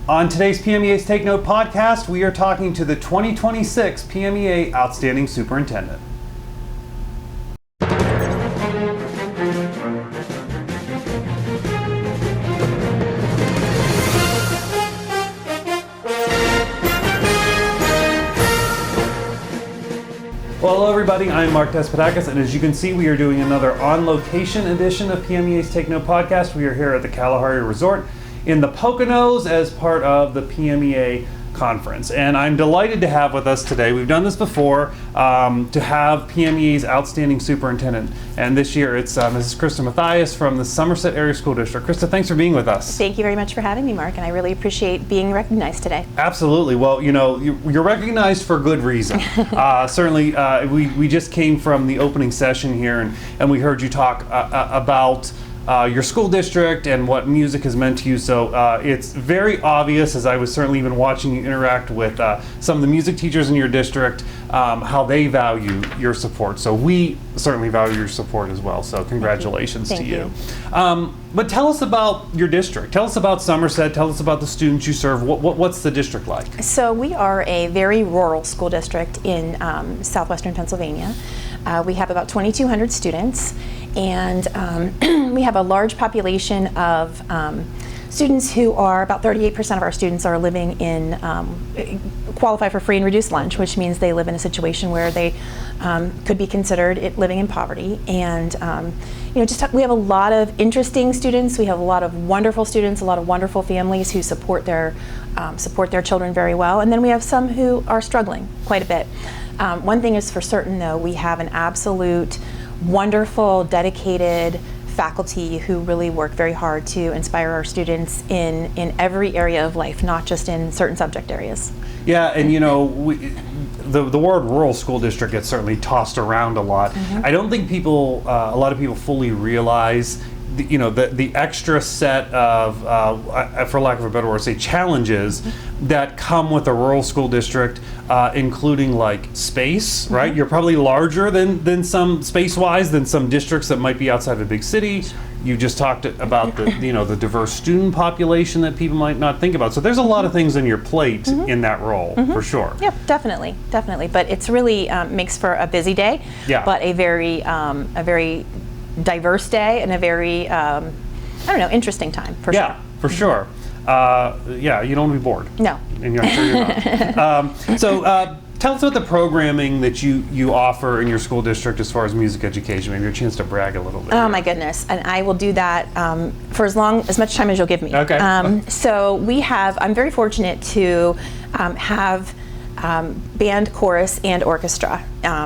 On today's PMEA's Take Note podcast, we are talking to the 2026 PMEA Outstanding Superintendent. Well, hello everybody, I'm Mark Despotakis, and as you can see, we are doing another on-location edition of PMEA's Take Note podcast. We are here at the Kalahari Resort in the Poconos as part of the PMEA Conference. And I'm delighted to have with us today, we've done this before, to have PMEA's Outstanding Superintendent. And this year it's Mrs. Krista Mathias from the Somerset Area School District. Krista, thanks for being with us. Thank you very much for having me, Mark, and I really appreciate being recognized today. Absolutely. Well, you know, you're recognized for good reason. Certainly, we just came from the opening session here, and we heard you talk about your school district and what music has meant to you. So it's very obvious, as I was certainly even watching you interact with some of the music teachers in your district, how they value your support. So we certainly value your support as well. So congratulations to you. But tell us about your district. Tell us about Somerset. Tell us about the students you serve. What's the district like? So we are a very rural school district in southwestern Pennsylvania. We have about 2,200 students, and we have a large population of students who are, about 38% of our students are living in, qualify for free and reduced lunch, which means they live in a situation where they could be considered living in poverty. And you know, we have a lot of interesting students. We have a lot of wonderful students, a lot of wonderful families who support their children very well. And then we have some who are struggling quite a bit. One thing is for certain, though, we have an absolute wonderful, dedicated faculty who really work very hard to inspire our students in every area of life, not just in certain subject areas. Yeah, and you know, the word rural school district gets certainly tossed around a lot. Mm-hmm. I don't think a lot of people fully realize the extra set of, for lack of a better word, say challenges that come with a rural school district, including like space, right? Mm-hmm. You're probably larger than some space-wise than some districts that might be outside of a big city. You just talked about the diverse student population that people might not think about. So there's a lot of things on your plate in that role, for sure. Yep, definitely. But it's really makes for a busy day, but a very diverse day and a very interesting time for sure. Yeah, for sure. You don't want to be bored. No. And I'm sure you're not. So tell us about the programming that you offer in your school district as far as music education. Maybe a chance to brag a little bit. Oh my goodness, and I will do that for as much time as you'll give me. Okay. So I'm very fortunate to have band, chorus, and orchestra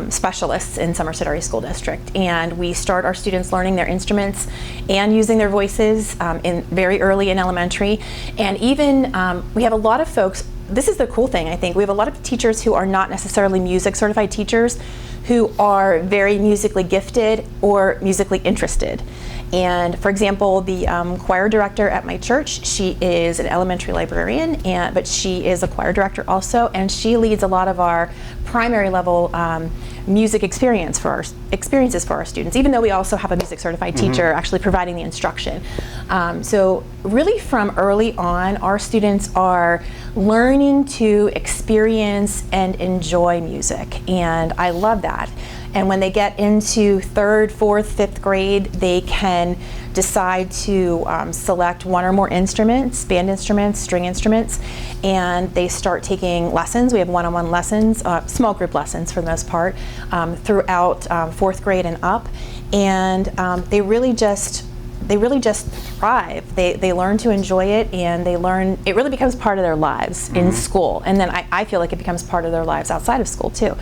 specialists in Somerset Area School District, and we start our students learning their instruments and using their voices very early in elementary. And even we have a lot of folks. This is the cool thing, I think. We have a lot of teachers who are not necessarily music certified teachers who are very musically gifted or musically interested. And for example, the choir director at my church, she is an elementary librarian, but she is a choir director also, and she leads a lot of our primary level music experiences for our students, even though we also have a music certified teacher actually providing the instruction. So really from early on, our students are learning to experience and enjoy music, and I love that. And when they get into 3rd, 4th, 5th grade, they can decide to select one or more instruments, band instruments, string instruments, and they start taking lessons. We have one-on-one lessons, small group lessons for the most part, throughout 4th grade and up. And they really just thrive. They learn to enjoy it, and it really becomes part of their lives in school. And then I feel like it becomes part of their lives outside of school too.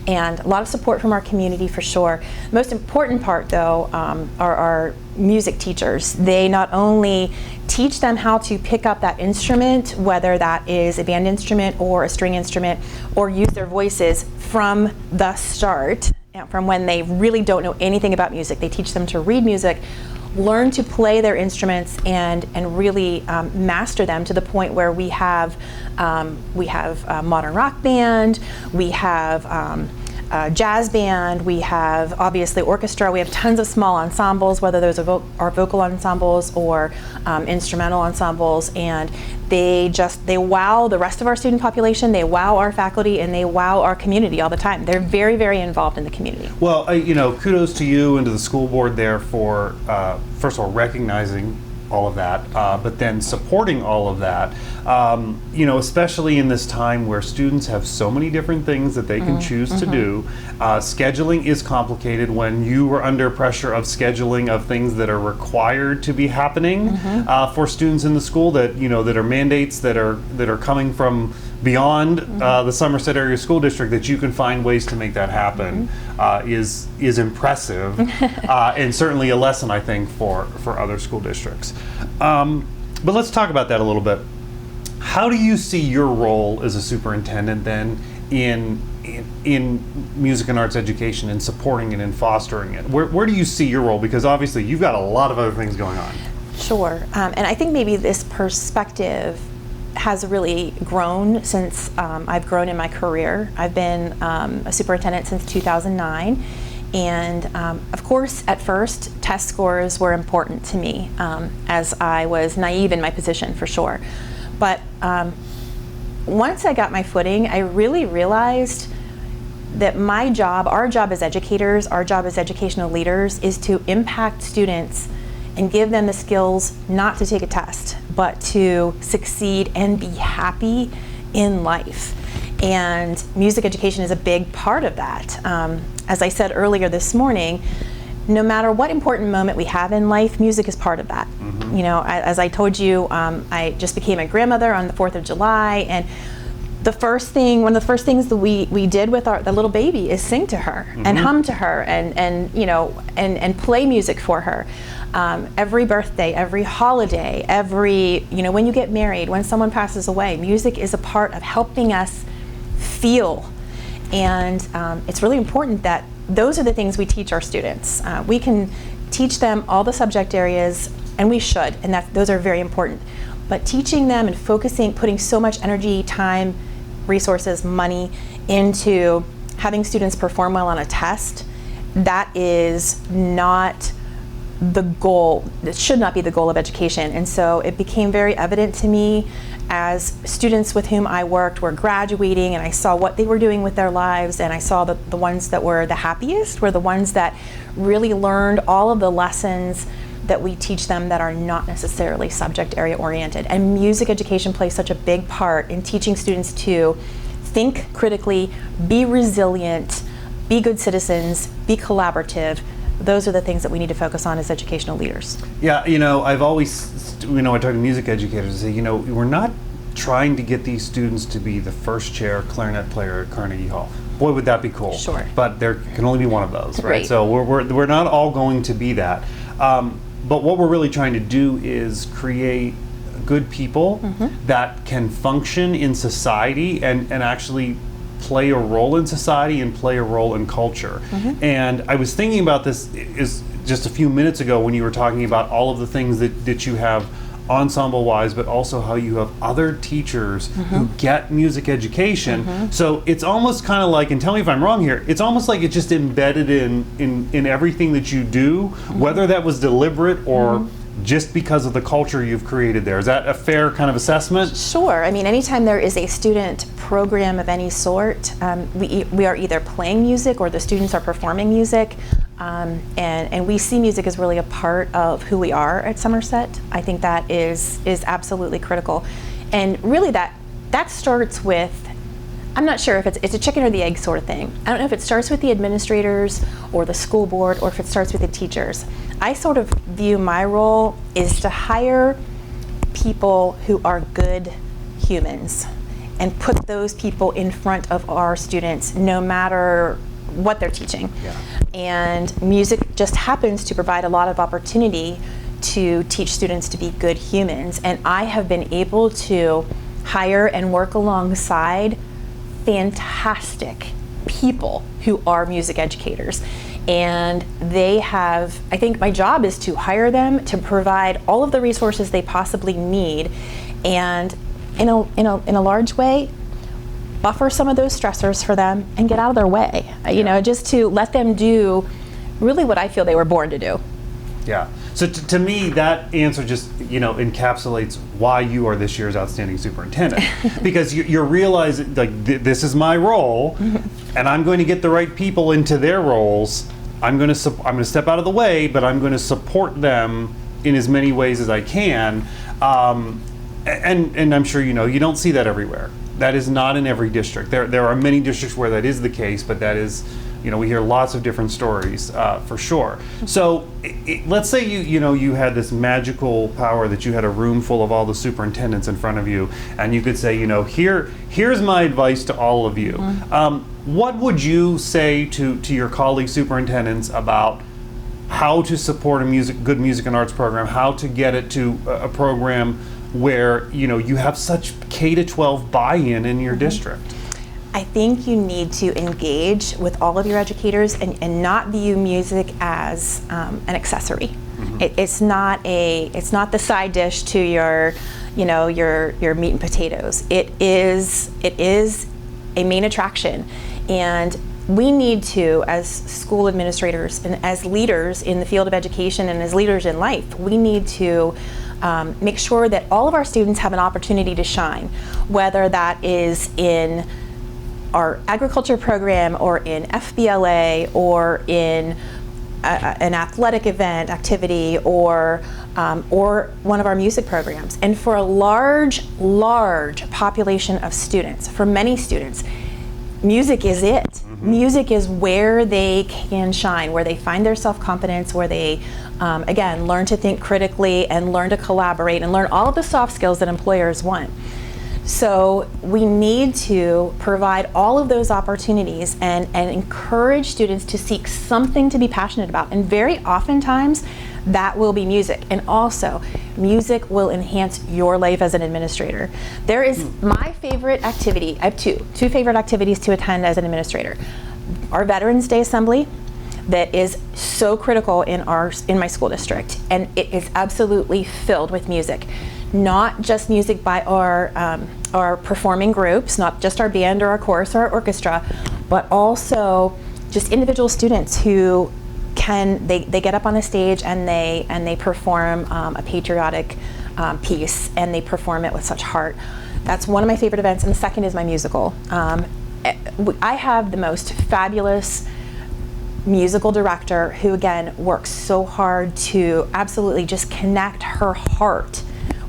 And a lot of support from our community for sure. The most important part though are our music teachers. They not only teach them how to pick up that instrument, whether that is a band instrument or a string instrument, or use their voices from the start, from when they really don't know anything about music. They teach them to read music, learn to play their instruments, and really master them to the point where we have a modern rock band, we have jazz band, we have obviously orchestra, we have tons of small ensembles, whether those are vocal ensembles or instrumental ensembles, and they wow the rest of our student population, they wow our faculty, and they wow our community all the time. They're very, very involved in the community. Well, kudos to you and to the school board there for, first of all, recognizing all of that, but then supporting all of that, especially in this time where students have so many different things that they can choose to do. Scheduling is complicated when you are under pressure of scheduling of things that are required to be happening for students in the school that are mandates that are coming from beyond the Somerset Area School District, that you can find ways to make that happen is impressive, and certainly a lesson, I think, for other school districts. But let's talk about that a little bit. How do you see your role as a superintendent then in music and arts education and supporting it and fostering it? Where do you see your role? Because obviously you've got a lot of other things going on. Sure, and I think maybe this perspective has really grown since I've grown in my career. I've been a superintendent since 2009, and of course at first test scores were important to me, as I was naive in my position for sure. But once I got my footing, I really realized that my job, our job as educators, our job as educational leaders, is to impact students and give them the skills not to take a test, but to succeed and be happy in life. And music education is a big part of that. As I said earlier this morning, no matter what important moment we have in life, music is part of that. As I told you, I just became a grandmother on the 4th of July, and one of the first things that we did with the little baby is sing to her and hum to her and play music for her. Every birthday, every holiday, when you get married, when someone passes away, music is a part of helping us feel. And it's really important that those are the things we teach our students. We can teach them all the subject areas, and we should, and those are very important. But teaching them and putting so much energy, time, resources, money into having students perform well on a test, that is not the goal. It should not be the goal of education. And so it became very evident to me as students with whom I worked were graduating, and I saw what they were doing with their lives, and I saw the ones that were the happiest were the ones that really learned all of the lessons that we teach them that are not necessarily subject area oriented. And music education plays such a big part in teaching students to think critically, be resilient, be good citizens, be collaborative. Those are the things that we need to focus on as educational leaders. Yeah, I've always, I talk to music educators and say, we're not trying to get these students to be the first chair clarinet player at Carnegie Hall. Boy, would that be cool. Sure. But there can only be one of those, right? Right. So we're not all going to be that. But what we're really trying to do is create good people that can function in society and actually play a role in society and play a role in culture. And I was thinking about this is just a few minutes ago when you were talking about all of the things that you have ensemble-wise, but also how you have other teachers who get music education. So it's almost kind of like, and tell me if I'm wrong here, it's almost like it's just embedded in everything that you do, whether that was deliberate or just because of the culture you've created there. Is that a fair kind of assessment? Sure. Anytime there is a student program of any sort, we are either playing music or the students are performing music. And we see music as really a part of who we are at Somerset. I think that is absolutely critical. And really that starts with, I'm not sure if it's a chicken or the egg sort of thing. I don't know if it starts with the administrators or the school board or if it starts with the teachers. I sort of view my role is to hire people who are good humans and put those people in front of our students no matter what they're teaching. Yeah. And music just happens to provide a lot of opportunity to teach students to be good humans. And I have been able to hire and work alongside fantastic people who are music educators. And they have, I think my job is to hire them to provide all of the resources they possibly need. And in a large way, buffer some of those stressors for them and get out of their way. You know, just to let them do really what I feel they were born to do. Yeah. So to me, that answer just, encapsulates why you are this year's Outstanding Superintendent. Because you're realizing, like, this is my role, and I'm going to get the right people into their roles. I'm going to step out of the way, but I'm going to support them in as many ways as I can. And I'm sure you don't see that everywhere. That is not in every district. There are many districts where that is the case, but that is, we hear lots of different stories for sure. So let's say you had this magical power that you had a room full of all the superintendents in front of you, and you could say, here's my advice to all of you. What would you say to your colleague superintendents about how to support a good music and arts program, how to get it to a program where you have such K-12 buy-in in your district? I think you need to engage with all of your educators and not view music as an accessory. It's not the side dish to your meat and potatoes. It is a main attraction, and we need to, as school administrators and as leaders in the field of education and as leaders in life, we need to make sure that all of our students have an opportunity to shine, whether that is in our agriculture program or in FBLA or in an athletic event activity or one of our music programs. And for a large population of students, for many students, music is it. Music is where they can shine, where they find their self-confidence, where they, again, learn to think critically and learn to collaborate and learn all of the soft skills that employers want. So we need to provide all of those opportunities and encourage students to seek something to be passionate about. And very oftentimes, that will be music. And also, music will enhance your life as an administrator. There is my favorite activity. I have two favorite activities to attend as an administrator. Our Veterans Day Assembly, that is so critical in my school district, and it is absolutely filled with music. Not just music by our performing groups, not just our band or our chorus or our orchestra, but also just individual students who they get up on the stage and they perform a patriotic piece, and they perform it with such heart. That's one of my favorite events, and the second is my musical. I have the most fabulous musical director who, again, works so hard to absolutely just connect her heart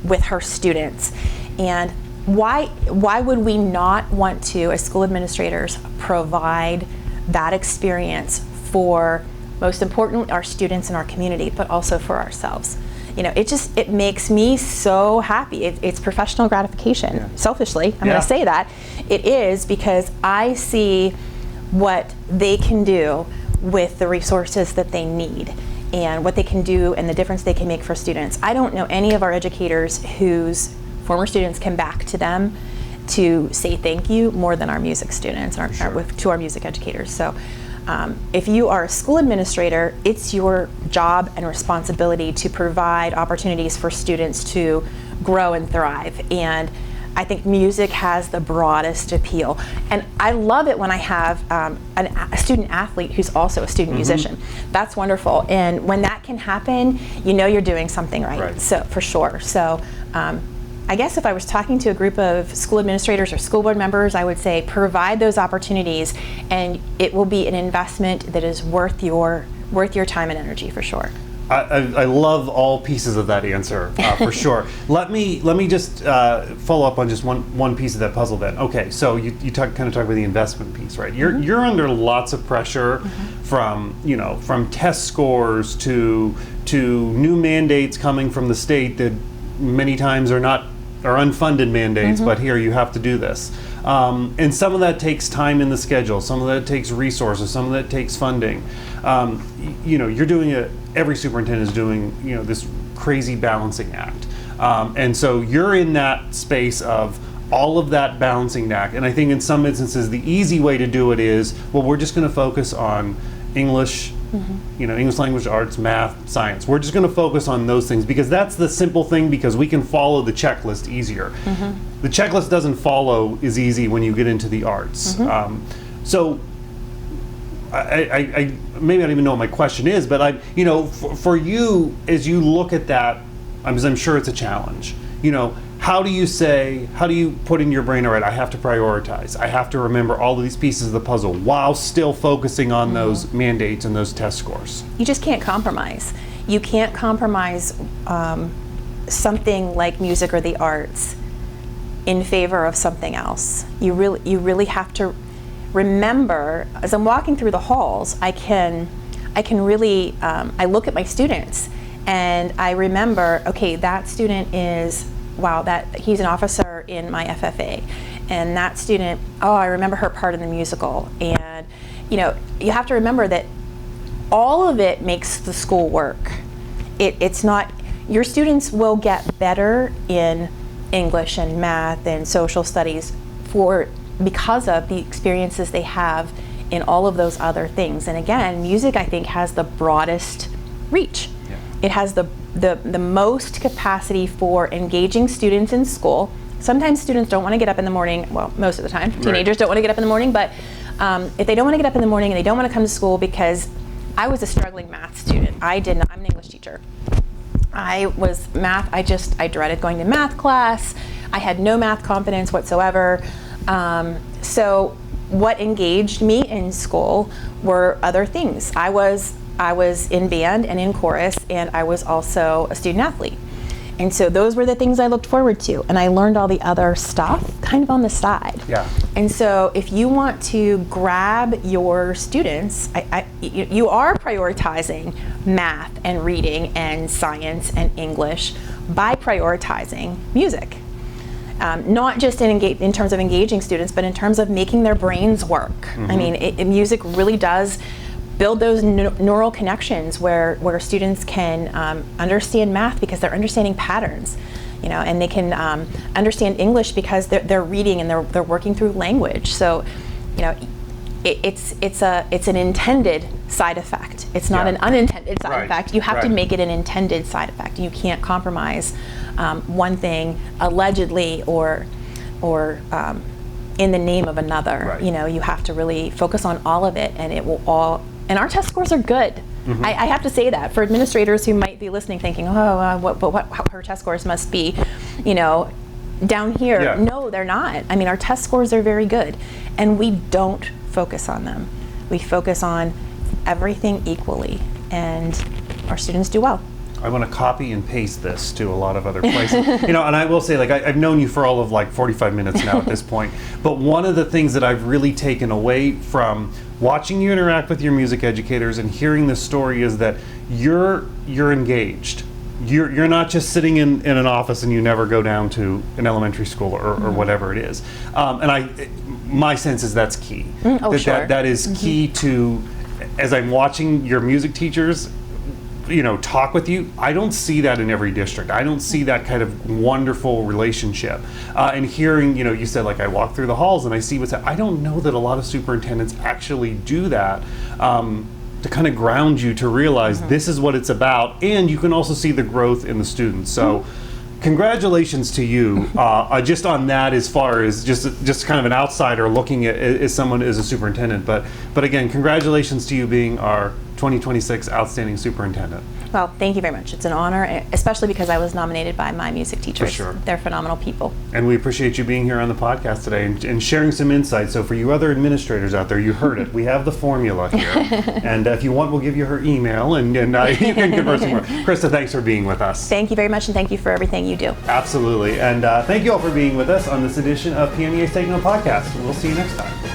with her students. And why would we not want to, as school administrators, provide that experience for, most importantly, our students and our community, but also for ourselves? It makes me so happy. It's professional gratification. Yeah. Selfishly, I'm going to say that. It is, because I see what they can do with the resources that they need and what they can do and the difference they can make for students. I don't know any of our educators whose former students come back to them to say thank you more than our music students, to our music educators. So if you are a school administrator, it's your job and responsibility to provide opportunities for students to grow and thrive. And I think music has the broadest appeal. And I love it when I have a student athlete who's also a student musician. That's wonderful. And when that can happen, you're doing something right. So for sure. So I guess if I was talking to a group of school administrators or school board members, I would say provide those opportunities, and it will be an investment that is worth your time and energy for sure. I love all pieces of that answer for sure. Let me just follow up on just one piece of that puzzle then. Okay, so you kind of talk about the investment piece, right? You're under lots of pressure from test scores to new mandates coming from the state that many times are unfunded mandates, but here you have to do this. And some of that takes time in the schedule, some of that takes resources, some of that takes funding. You're doing it. Every superintendent is doing this crazy balancing act, and so you're in that space of all of that balancing act. And I think in some instances the easy way to do it is, well, we're just going to focus on English English language arts, math, science. We're just going to focus on those things because that's the simple thing, because we can follow the checklist easier. The checklist doesn't follow as easy when you get into the arts. So I maybe I don't even know what my question is, but for you, as you look at that, I'm sure it's a challenge. How do you put in your brain, all right, I have to prioritize. I have to remember all of these pieces of the puzzle while still focusing on those mandates and those test scores? You just can't compromise. You can't compromise something like music or the arts in favor of something else. You really have to remember, as I'm walking through the halls, I can really, I look at my students and I remember, okay, that student is, wow, he's an officer in my FFA, and that student, oh, I remember her part in the musical. And you have to remember that all of it makes the school work. It's not, your students will get better in English and math and social studies because of the experiences they have in all of those other things. And again, music, I think, has the broadest reach. Yeah. It has the most capacity for engaging students in school. Sometimes students don't want to get up in the morning, well, most of the time, teenagers don't want to get up in the morning, but if they don't want to get up in the morning and they don't want to come to school, because I was a struggling math student. I'm an English teacher. I dreaded going to math class. I had no math confidence whatsoever. So what engaged me in school were other things. I was in band and in chorus, and I was also a student athlete. And so those were the things I looked forward to, and I learned all the other stuff kind of on the side. Yeah. And so if you want to grab your students, you are prioritizing math and reading and science and English by prioritizing music. Not just in terms of engaging students, but in terms of making their brains work. I mean, music really does build those neural connections where students can understand math because they're understanding patterns, and they can understand English because they're reading and they're working through language. So, it's an intended side effect. It's not an unintended side effect. You have to make it an intended side effect. You can't compromise one thing allegedly or in the name of another. You have to really focus on all of it, and it will all. And our test scores are good. I have to say that for administrators who might be listening, thinking, what her test scores must be, down here. Yeah. No, they're not. I mean, our test scores are very good, and we don't focus on them. We focus on everything equally, and our students do well. I want to copy and paste this to a lot of other places. And I will say, I've known you for all of 45 minutes now at this point, but one of the things that I've really taken away from watching you interact with your music educators and hearing this story is that you're engaged. You're not just sitting in an office and you never go down to an elementary school or whatever it is. My sense is that's key. That is key to, as I'm watching your music teachers talk with you, I don't see that in every district. I don't see that kind of wonderful relationship. And hearing, you said, I walk through the halls and I see what's I don't know that a lot of superintendents actually do that to kind of ground you to realize this is what it's about, and you can also see the growth in the students. So congratulations to you just on that, as far as just kind of an outsider looking at as someone as a superintendent. But again, congratulations to you being our 2026 Outstanding Superintendent. Well, thank you very much. It's an honor, especially because I was nominated by my music teachers. For sure. They're phenomenal people. And we appreciate you being here on the podcast today and sharing some insight. So for you other administrators out there, you heard it. We have the formula here. And if you want, we'll give you her email and you can converse more. Krista, thanks for being with us. Thank you very much, and thank you for everything you do. Absolutely. And thank you all for being with us on this edition of PMEA's Taking On Podcast. We'll see you next time.